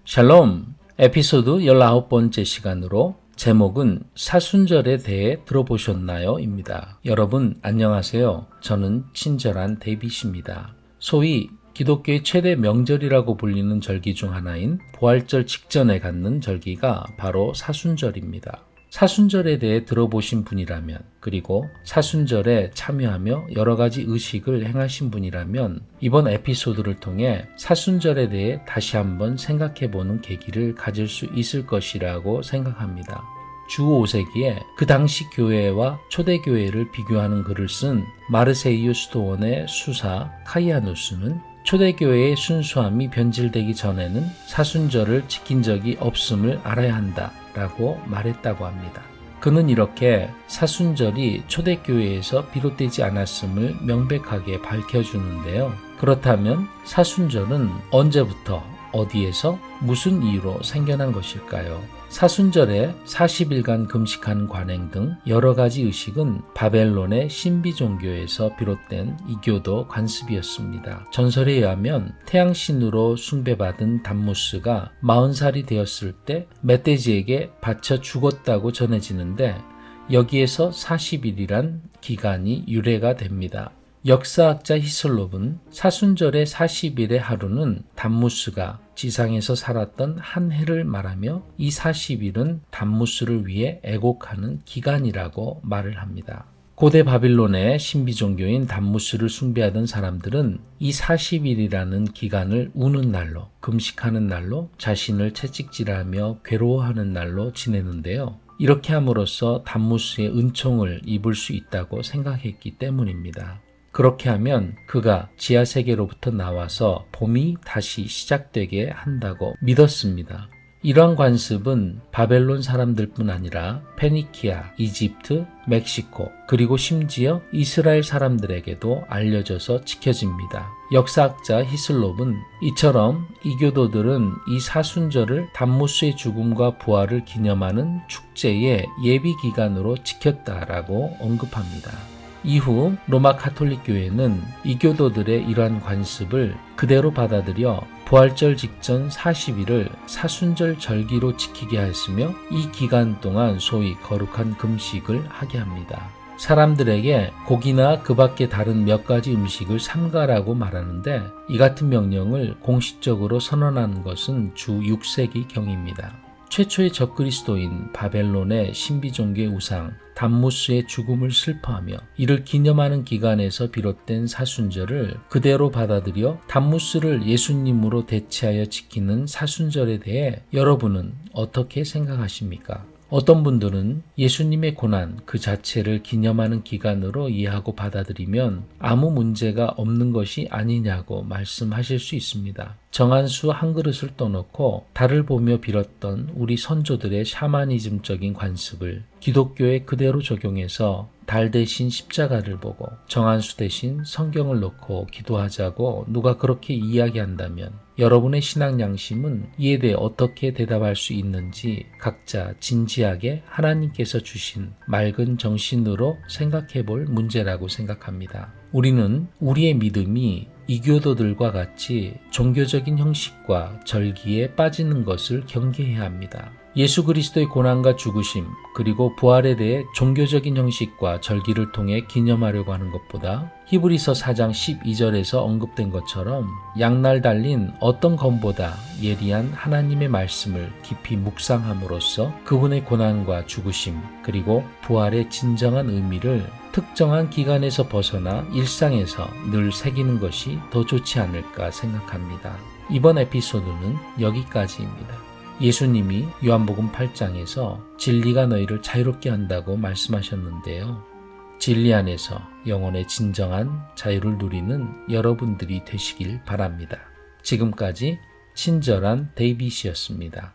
샬롬! 에피소드 19번째 시간으로 제목은 사순절에 대해 들어보셨나요? 입니다. 여러분 안녕하세요. 저는 친절한 데이빗입니다. 소위 기독교의 최대 명절이라고 불리는 절기 중 하나인 부활절 직전에 갖는 절기가 바로 사순절입니다. 사순절에 대해 들어보신 분이라면, 그리고 사순절에 참여하며 여러 가지 의식을 행하신 분이라면 이번 에피소드를 통해 사순절에 대해 다시 한번 생각해보는 계기를 가질 수 있을 것이라고 생각합니다. 주 5세기에 그 당시 교회와 초대교회를 비교하는 글을 쓴 마르세이유 수도원의 수사 카이아누스는 초대교회의 순수함이 변질되기 전에는 사순절을 지킨 적이 없음을 알아야 한다 라고 말했다고 합니다. 그는 이렇게 사순절이 초대교회에서 비롯되지 않았음을 명백하게 밝혀주는데요. 그렇다면 사순절은 언제부터, 어디에서, 무슨 이유로 생겨난 것일까요? 사순절에 40일간 금식하는 관행 등 여러 가지 의식은 바벨론의 신비 종교에서 비롯된 이교도 관습이었습니다. 전설에 의하면 태양신으로 숭배받은 담무스가 40살이 되었을 때 멧돼지에게 바쳐 죽었다고 전해지는데 여기에서 40일이란 기간이 유래가 됩니다. 역사학자 히슬롭은 사순절의 40일의 하루는 담무스가 지상에서 살았던 한 해를 말하며 이 40일은 담무스를 위해 애곡하는 기간이라고 말을 합니다. 고대 바빌론의 신비 종교인 담무스를 숭배하던 사람들은 이 40일이라는 기간을 우는 날로, 금식하는 날로, 자신을 채찍질하며 괴로워하는 날로 지내는데요. 이렇게 함으로써 담무스의 은총을 입을 수 있다고 생각했기 때문입니다. 그렇게 하면 그가 지하세계로부터 나와서 봄이 다시 시작되게 한다고 믿었습니다. 이러한 관습은 바벨론 사람들뿐 아니라 페니키아, 이집트, 멕시코, 그리고 심지어 이스라엘 사람들에게도 알려져서 지켜집니다. 역사학자 히슬롭은 이처럼 이교도들은 이 사순절을 담무스의 죽음과 부활을 기념하는 축제의 예비기간으로 지켰다라고 언급합니다. 이후 로마 가톨릭 교회는 이교도들의 이러한 관습을 그대로 받아들여 부활절 직전 40일을 사순절 절기로 지키게 하였으며 이 기간 동안 소위 거룩한 금식을 하게 합니다. 사람들에게 고기나 그 밖에 다른 몇 가지 음식을 삼가라고 말하는데 이 같은 명령을 공식적으로 선언한 것은 주 6세기경입니다. 최초의 적그리스도인 바벨론의 신비종교의 우상 담무스의 죽음을 슬퍼하며 이를 기념하는 기간에서 비롯된 사순절을 그대로 받아들여 담무스를 예수님으로 대체하여 지키는 사순절에 대해 여러분은 어떻게 생각하십니까? 어떤 분들은 예수님의 고난 그 자체를 기념하는 기간으로 이해하고 받아들이면 아무 문제가 없는 것이 아니냐고 말씀하실 수 있습니다. 정한수 한 그릇을 떠놓고 달을 보며 빌었던 우리 선조들의 샤머니즘적인 관습을 기독교에 그대로 적용해서 달 대신 십자가를 보고 정한수 대신 성경을 놓고 기도하자고 누가 그렇게 이야기한다면 여러분의 신앙 양심은 이에 대해 어떻게 대답할 수 있는지 각자 진지하게 하나님께서 주신 맑은 정신으로 생각해 볼 문제라고 생각합니다. 우리는 우리의 믿음이 이교도들과 같이 종교적인 형식과 절기에 빠지는 것을 경계해야 합니다. 예수 그리스도의 고난과 죽으심 그리고 부활에 대해 종교적인 형식과 절기를 통해 기념하려고 하는 것보다 히브리서 4장 12절에서 언급된 것처럼 양날 달린 어떤 검보다 예리한 하나님의 말씀을 깊이 묵상함으로써 그분의 고난과 죽으심 그리고 부활의 진정한 의미를 특정한 기간에서 벗어나 일상에서 늘 새기는 것이 더 좋지 않을까 생각합니다. 이번 에피소드는 여기까지입니다. 예수님이 요한복음 8장에서 진리가 너희를 자유롭게 한다고 말씀하셨는데요. 진리 안에서 영혼의 진정한 자유를 누리는 여러분들이 되시길 바랍니다. 지금까지 친절한 데이빗이었습니다.